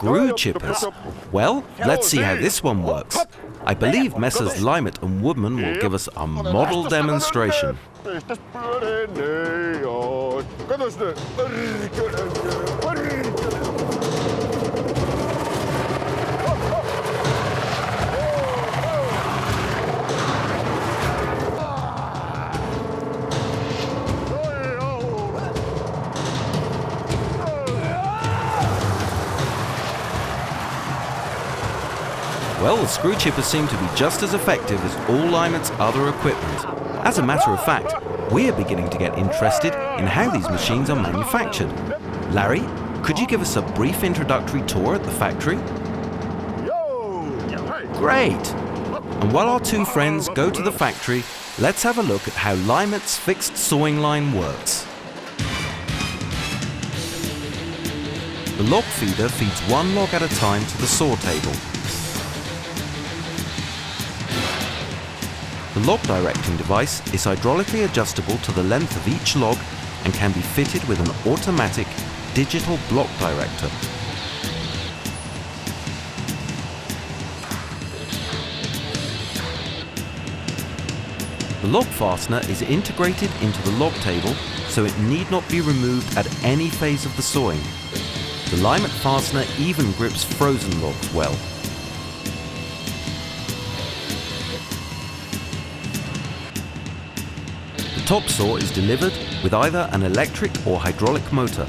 screw chippers. Well, let's see how this one works. I believe Messrs. Laisami2 and Woodman will give us a model demonstration. Well, the screw chippers seem to be just as effective as all Laisami2's other equipment. As a matter of fact, we're beginning to get interested in how these machines are manufactured. Larry, could you give us a brief introductory tour at the factory? Great! And while our two friends go to the factory, let's have a look at how Laisami2's fixed sawing line works. The log feeder feeds one log at a time to the saw table. The log directing device is hydraulically adjustable to the length of each log and can be fitted with an automatic digital block director. The log fastener is integrated into the log table, so it need not be removed at any phase of the sawing. The Laisami2 fastener even grips frozen logs well. The top saw is delivered with either an electric or hydraulic motor.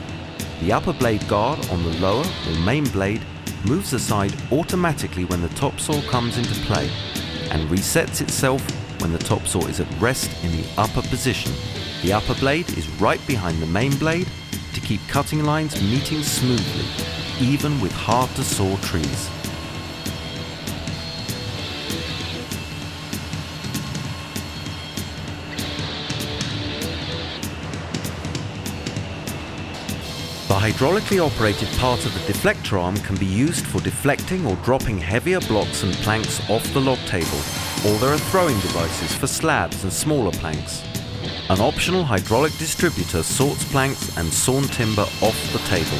The upper blade guard on the lower or main blade moves aside automatically when the top saw comes into play and resets itself when the top saw is at rest in the upper position. The upper blade is right behind the main blade to keep cutting lines meeting smoothly, even with hard to saw trees. The hydraulically operated part of the deflector arm can be used for deflecting or dropping heavier blocks and planks off the log table, or there are throwing devices for slabs and smaller planks. An optional hydraulic distributor sorts planks and sawn timber off the table.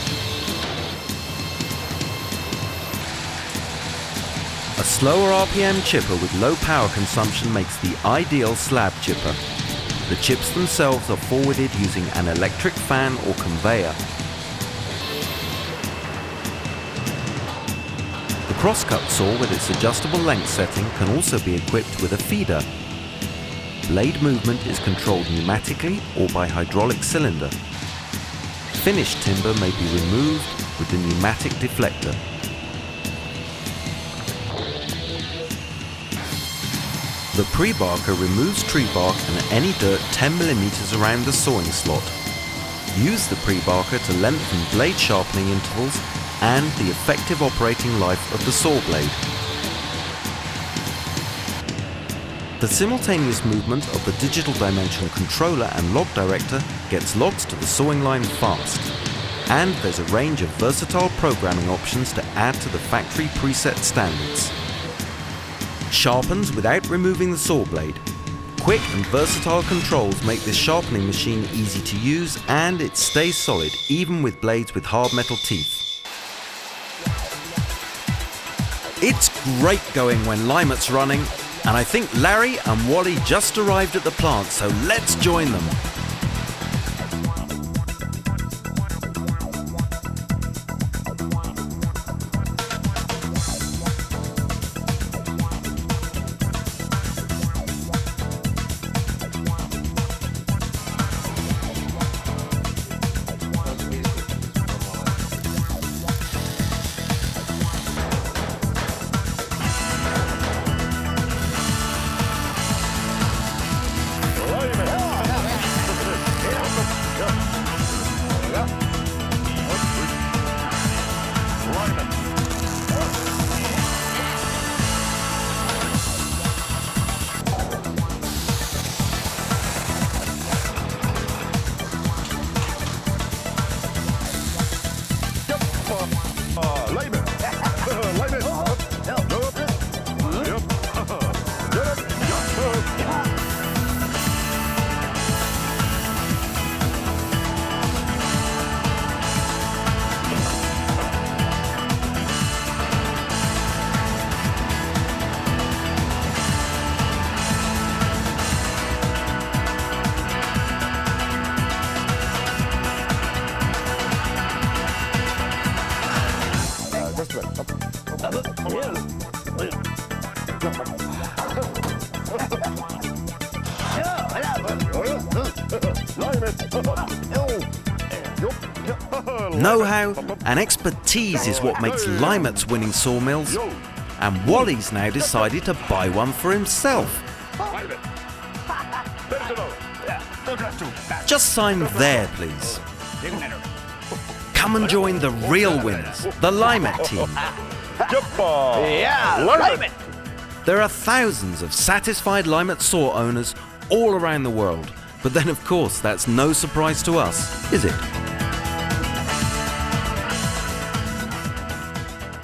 A slower RPM chipper with low power consumption makes the ideal slab chipper. The chips themselves are forwarded using an electric fan or conveyor. The crosscut saw with its adjustable length setting can also be equipped with a feeder. Blade movement is controlled pneumatically or by hydraulic cylinder. Finished timber may be removed with the pneumatic deflector. The pre-barker removes tree bark and any dirt 10 mm around the sawing slot. Use the pre-barker to lengthen blade sharpening intervals and the effective operating life of the saw blade. The simultaneous movement of the digital dimension controller and log director gets logs to the sawing line fast. And there's a range of versatile programming options to add to the factory preset standards. Sharpens without removing the saw blade. Quick and versatile controls make this sharpening machine easy to use, and it stays solid even with blades with hard metal teeth. It's great going when Laisami2's running, and I think Larry and Wally just arrived at the plant, so let's join them. Know-how and expertise is what makes Limet's winning sawmills, and Wally's now decided to buy one for himself. Just sign there, please. Come and join the real winners, the Limet team. Yeah, Limet! There are thousands of satisfied Limet saw owners all around the world, but then of course that's no surprise to us, is it?